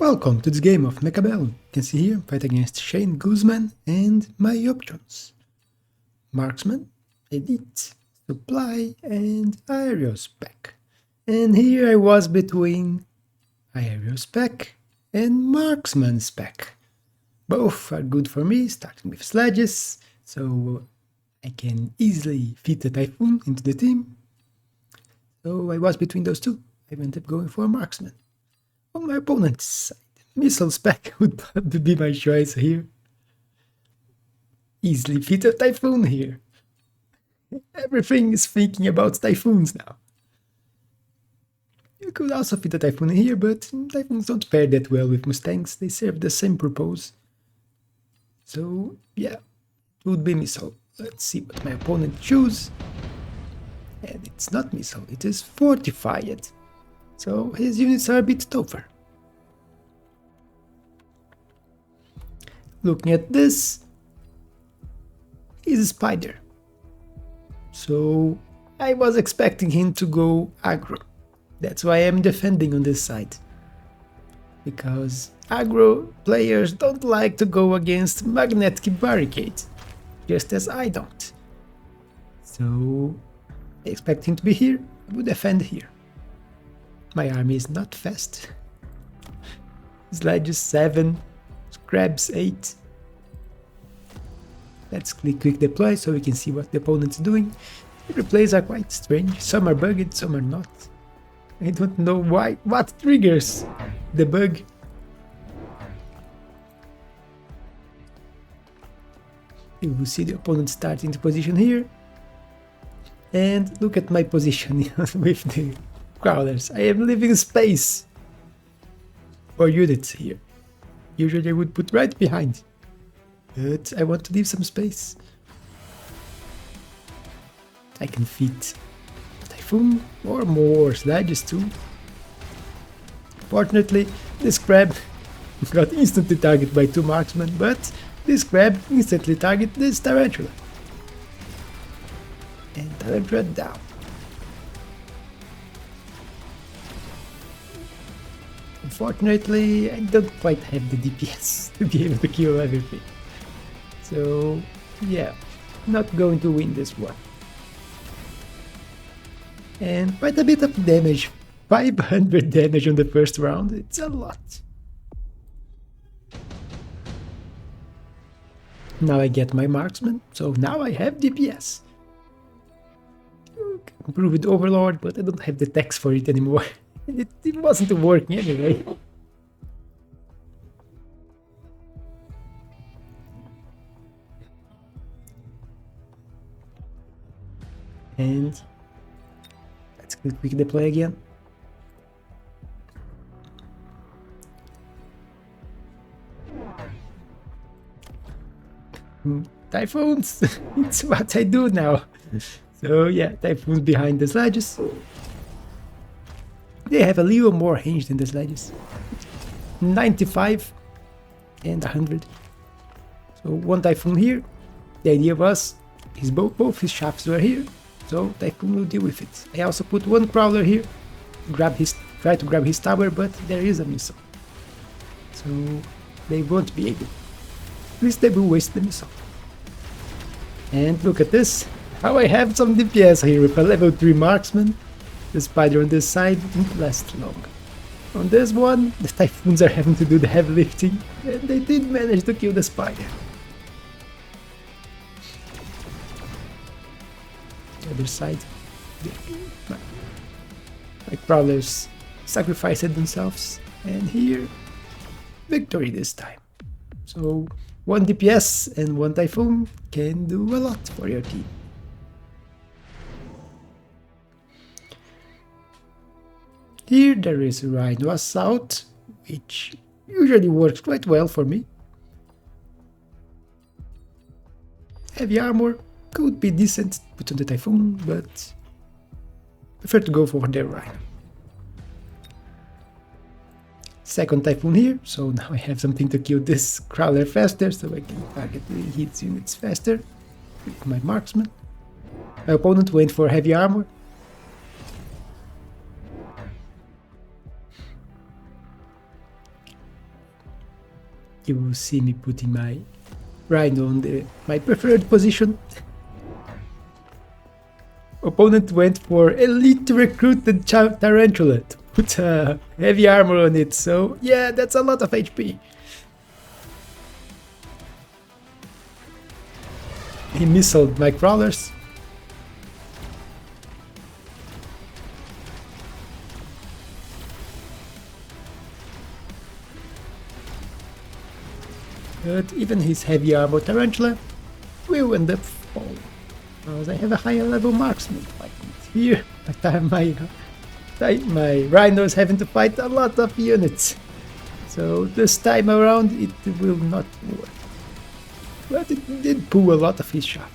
Welcome to this game of Mechabellum. You can see here, fight against Shane Guzman and my options. Marksman, Elite, Supply and Aerospec. And here I was between Aerospec and Marksman Spec. Both are good for me, starting with sledges, so I can easily fit the Typhoon into the team. So I was between those two. I ended up going for Marksman. On my opponent's side, Missile Spec would probably be my choice here. Easily fit a Typhoon here. Everything is thinking about Typhoons now. You could also fit a Typhoon here, but Typhoons don't pair that well with Mustangs. They serve the same purpose. So yeah, it would be Missile. Let's see what my opponent chooses. And it's not Missile, it is Fortified. So his units are a bit tougher. Looking at this, he's a Spider. So I was expecting him to go aggro. That's why I'm defending on this side. Because aggro players don't like to go against magnetic barricade, just as I don't. So I expect him to be here, I would defend here. My army is not fast. Sledges 7, scrabs 8. Let's click quick deploy so we can see what the opponent's doing. The replays are quite strange, some are bugged, some are not. I don't know why, what triggers the bug. You will see the opponent start into position here. And look at my position with the crawlers. I am leaving space for units here. Usually I would put right behind, but I want to leave some space. I can fit Typhoon or more sledges too. Fortunately, this crab got instantly targeted by 2 marksmen, but this crab instantly targeted this tarantula. And tarantula down. Unfortunately, I don't quite have the DPS to be able to kill everything. So, yeah, not going to win this one. And quite a bit of damage. 500 damage on the first round, it's a lot. Now I get my marksman, so now I have DPS. Improve with Overlord, but I don't have the text for it anymore. It wasn't working anyway. And let's quick deploy again. Typhoons! It's what I do now. So yeah, Typhoons behind the sledges. They have a little more range than the sledges. 95 and 100. So one Typhoon here. The idea was both his shafts were here, so Typhoon will deal with it. I also put one crawler here, try to grab his tower, but there is a missile. So they won't be able. At least they will waste the missile. And look at this, how I have some DPS here with a level 3 marksman. The spider on this side didn't last long. On this one, the Typhoons are having to do the heavy lifting, and they did manage to kill the spider. The other side, my crawlers sacrificed themselves, and here, victory this time. So 1 DPS and 1 Typhoon can do a lot for your team. Here there is Rhino Assault, which usually works quite well for me. Heavy armor could be decent put on the Typhoon, but prefer to go for the Rhino. Second Typhoon here, so now I have something to kill this crawler faster, so I can target the hit units faster with my marksman. My opponent went for heavy armor. you will see me putting my Rhino on my preferred position. Opponent went for Elite Recruited Tarantula to put heavy armor on it, so yeah, that's a lot of HP. He missiled my crawlers. But even his heavy armor tarantula will end up falling, because I have a higher level marksman fighting it here. My rhinos having to fight a lot of units, so this time around it will not work. But it did pull a lot of his shaft.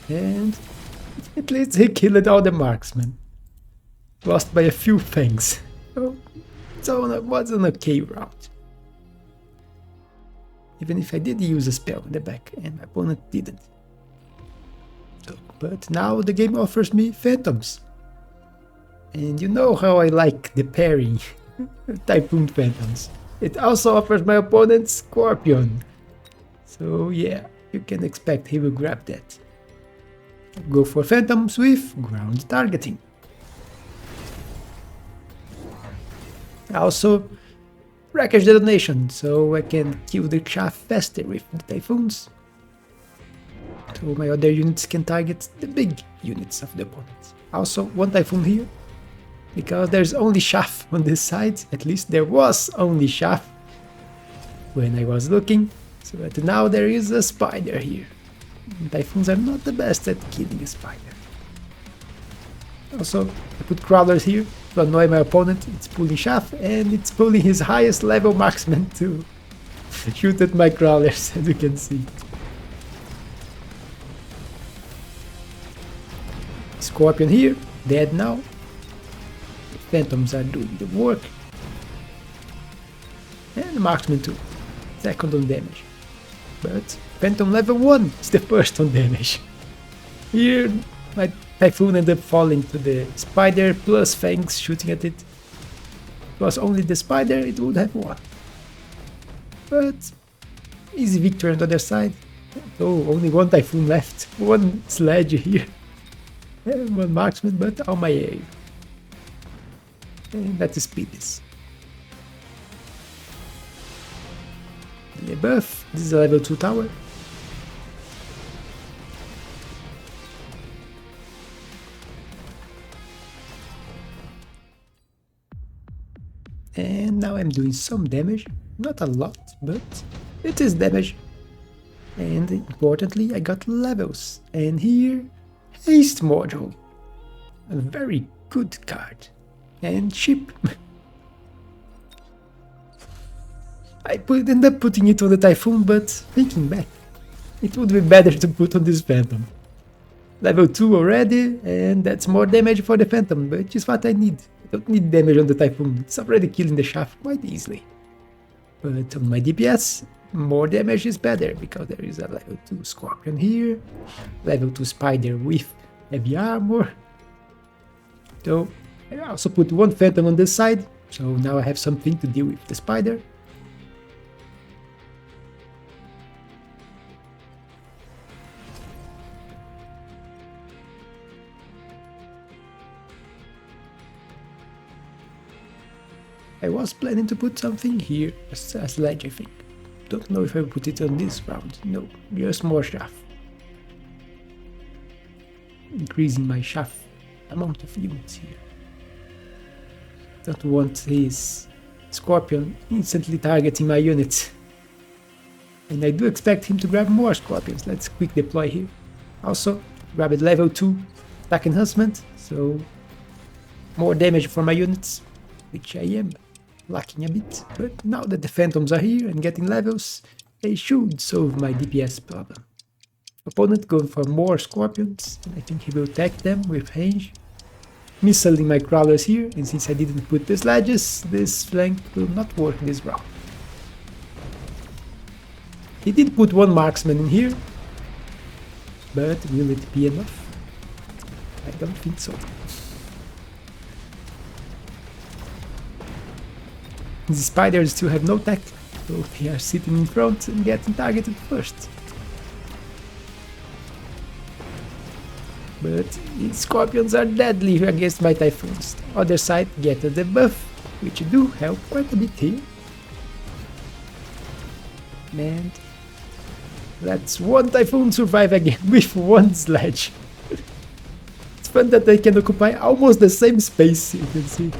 And at least he killed all the marksmen. Lost by a few fangs. So it was an okay round. Even if I did use a spell in the back and my opponent didn't. But now the game offers me Phantoms. And you know how I like the pairing Typhoon Phantoms. It also offers my opponent Scorpion. So yeah, you can expect he will grab that. Go for Phantoms with ground targeting. Also, wreckage detonation, so I can kill the shaft faster with the Typhoons. So my other units can target the big units of the opponent. Also, one Typhoon here, because there's only shaft on this side. At least there was only shaft when I was looking. So but now there is a spider here. Typhoons are not the best at killing a spider. Also, I put crawlers here to annoy my opponent. It's pulling shaft and it's pulling his highest level marksman to shoot at my crawlers, as you can see. Scorpion here, dead now. The Phantoms are doing the work. And the marksman too, second on damage. But Phantom level 1 is the first on damage. Here my Typhoon ended up falling to the spider plus fangs shooting at it. If it was only the spider, it would have won. But easy victory on the other side. Oh, only one Typhoon left. One sledge here. And one marksman, but all my air. And let's speed this. The buff, this is a level 2 tower. And now I'm doing some damage, not a lot, but it is damage. And importantly, I got levels. And here, Haste Module. A very good card. And ship. I ended up putting it on the Typhoon, but thinking back, it would be better to put on this Phantom. Level 2 already, and that's more damage for the Phantom, which is what I need. I don't need damage on the Typhoon, it's already killing the shaft quite easily. But on my DPS, more damage is better, because there is a level 2 Scorpion here, level 2 Spider with heavy armor. So I also put one Phantom on this side, so now I have something to deal with the Spider. I was planning to put something here, a sledge I think. Don't know if I will put it on this round, no, just more shaft. Increasing my shaft amount of units here. Don't want his Scorpion instantly targeting my units. And I do expect him to grab more Scorpions, let's quick deploy here. Also, grab a level 2 attack enhancement, so more damage for my units, which I am lacking a bit, but now that the Phantoms are here and getting levels, they should solve my DPS problem. Opponent going for more Scorpions, and I think he will attack them with range. Missiling my crawlers here, and since I didn't put the sledges, this flank will not work this round. He did put one marksman in here, but will it be enough? I don't think so. The spiders still have no tech, so they are sitting in front and getting targeted first. But these scorpions are deadly against my typhoons. Other side get a debuff, which do help quite a bit here. And let's one typhoon survive again with one sledge. It's fun that they can occupy almost the same space, you can see.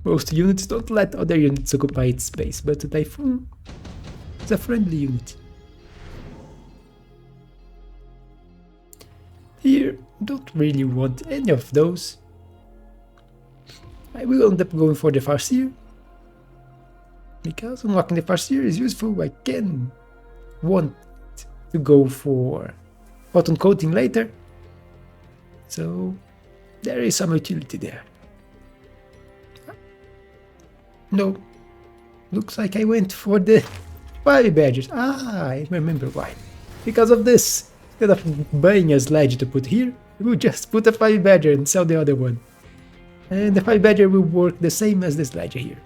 Most units don't let other units occupy its space, but the typhoon is a friendly unit. Here, don't really want any of those. I will end up going for the Farseer, because unlocking the Farseer is useful. I can want to go for bottom coating later, so there is some utility there. No, looks like I went for the Fire Badgers. Ah, I remember why. Because of this. Instead of buying a sledge to put here, we'll just put a Fire Badger and sell the other one. And the Fire Badger will work the same as the sledge here.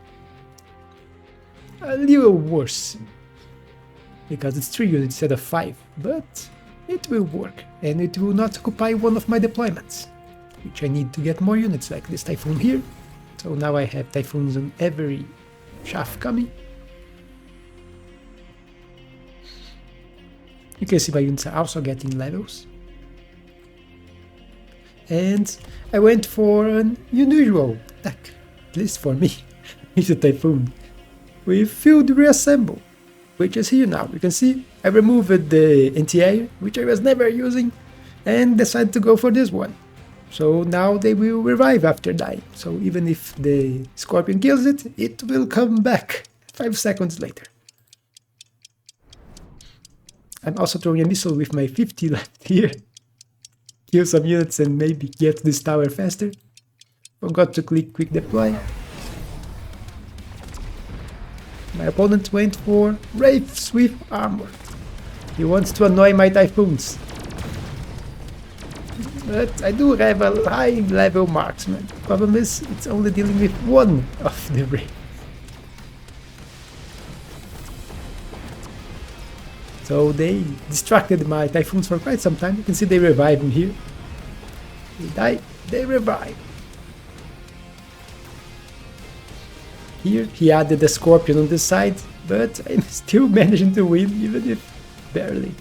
A little worse, because it's 3 units instead of 5, but it will work, and it will not occupy one of my deployments, which I need to get more units like this Typhoon here. So now I have Typhoons on every shaft coming. You can see my units are also getting levels. And I went for an unusual attack, at least for me. It's a Typhoon with Field Reassemble, which is here now. You can see I removed the anti-air, which I was never using, and decided to go for this one. So now they will revive after dying. So even if the Scorpion kills it, it will come back 5 seconds later. I'm also throwing a missile with my 50 left here. Kill some units and maybe get this tower faster. Forgot to click quick deploy. My opponent went for Wraiths with armor. He wants to annoy my Typhoons. But I do have a high level marksman. Problem is, it's only dealing with one of the Wraiths. So they distracted my Typhoons for quite some time. You can see they revive him here. They die, they revive. Here he added a Scorpion on this side, but I'm still managing to win, even if barely.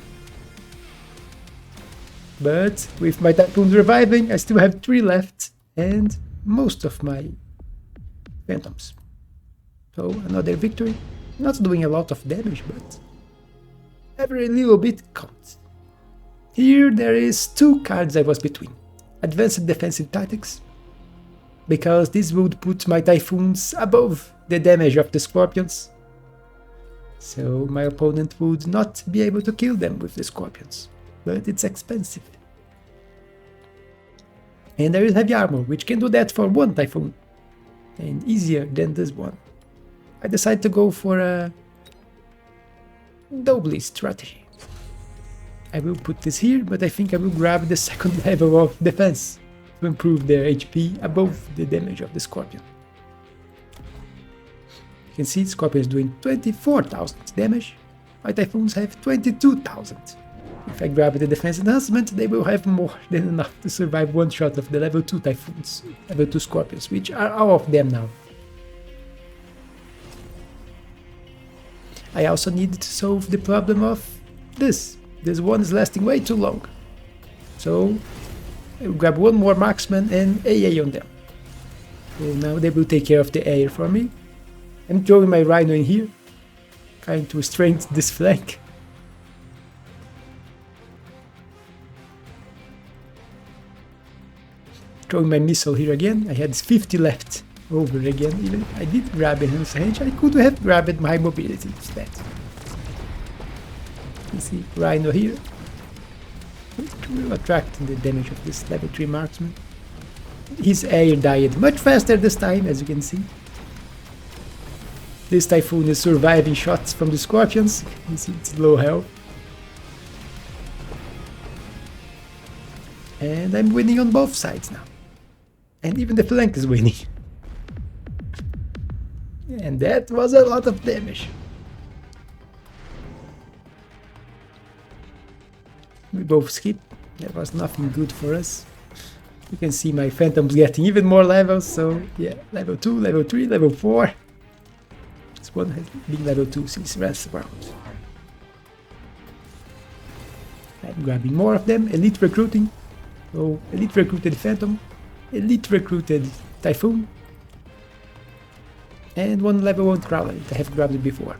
But with my Typhoons reviving, I still have 3 left and most of my Phantoms. So another victory. Not doing a lot of damage, but every little bit counts. Here there is 2 cards I was between. Advanced Defensive Tactics, because this would put my Typhoons above the damage of the Scorpions. So my opponent would not be able to kill them with the Scorpions, but it's expensive. And there is Heavy Armor, which can do that for 1 Typhoon, and easier than this one. I decided to go for a doubly strategy. I will put this here, but I think I will grab the second level of defense to improve their HP above the damage of the Scorpion. You can see Scorpion is doing 24,000 damage, my Typhoons have 22,000. If I grab the defense enhancement, they will have more than enough to survive one shot of the level 2 Typhoons, level 2 Scorpions, which are all of them now. I also needed to solve the problem of this. This one is lasting way too long. So I will grab 1 more marksman and AA on them. So now they will take care of the air for me. I'm throwing my Rhino in here, trying to strengthen this flank. Throwing my missile here again. I had 50 left over again. Even I did grab Enhanced Range, I could have grabbed my mobility instead. You see Rhino here, which will attract the damage of this level 3 marksman. His air died much faster this time, as you can see. This Typhoon is surviving shots from the Scorpions. You see it's low health. And I'm winning on both sides now. And even the flank is winning. And that was a lot of damage. We both skipped. That was nothing good for us. You can see my phantoms getting even more levels, so yeah, level 2, level 3, level 4. This one has been level 2 since last round. I'm grabbing more of them. Elite recruiting. So, elite recruited phantom, elite recruited typhoon, and one level 1 crawler that I have grabbed it before.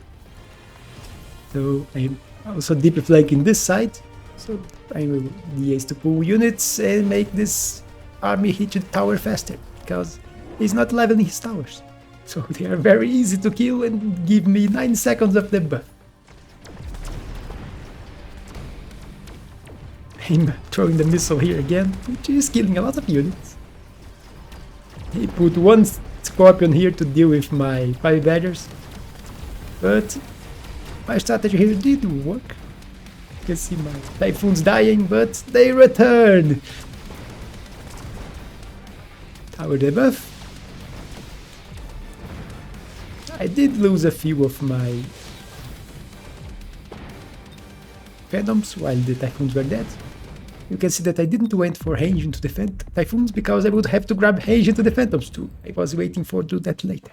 So I'm also deep flanking this side, so I will DS to pull units and make this army hit the tower faster, because he's not leveling his towers. So they are very easy to kill and give me 9 seconds of the buff. I'm throwing the missile here again, which is killing a lot of units. He put one scorpion here to deal with my 5 badgers, but my strategy here did work. You can see my typhoons dying, but they returned. Tower debuff. I did lose a few of my phantoms while the typhoons were dead. You can see that I didn't went for range into the typhoons because I would have to grab range into the phantoms too. I was waiting for do that later.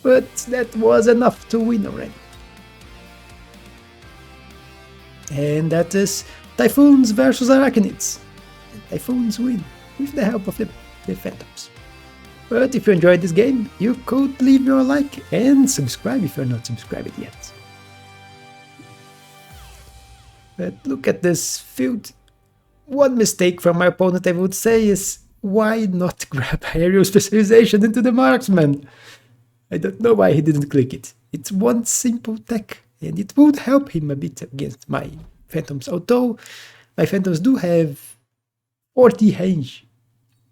But that was enough to win already. And that is Typhoons versus Arachnids. And Typhoons win with the help of the phantoms. But if you enjoyed this game, you could leave your like and subscribe if you're not subscribed yet. But look at this field. One mistake from my opponent I would say is, why not grab aerial specialization into the marksman? I don't know why he didn't click it. It's one simple tech, and it would help him a bit against my phantoms. Although my phantoms do have 40 range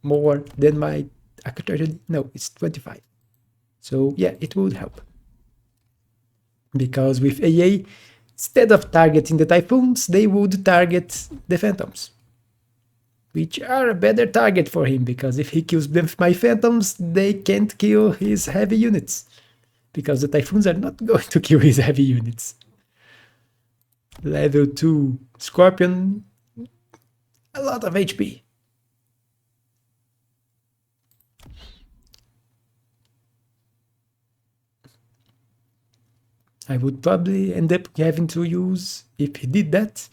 more than my AK-30. No, it's 25. So yeah, it would help. Because with AA, instead of targeting the typhoons, they would target the phantoms, which are a better target for him, because if he kills my phantoms, they can't kill his heavy units, because the typhoons are not going to kill his heavy units. Level 2 scorpion, a lot of HP. I would probably end up having to use, if he did that,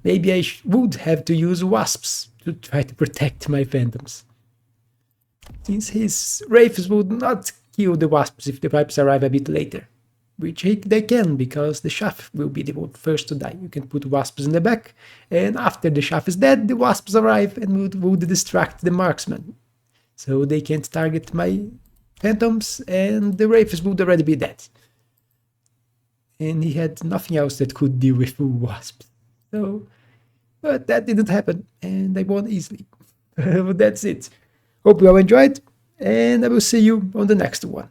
maybe I would have to use wasps to try to protect my phantoms. Since his wraiths would not kill the wasps if the pipes arrive a bit later. Which they can, because the shaft will be the first to die. You can put wasps in the back, and after the shaft is dead, the wasps arrive and would distract the marksman. So they can't target my phantoms, and the wraiths would already be dead. And he had nothing else that could deal with wasps. So, but that didn't happen, and I won easily. But that's it. Hope you all enjoyed, and I will see you on the next one.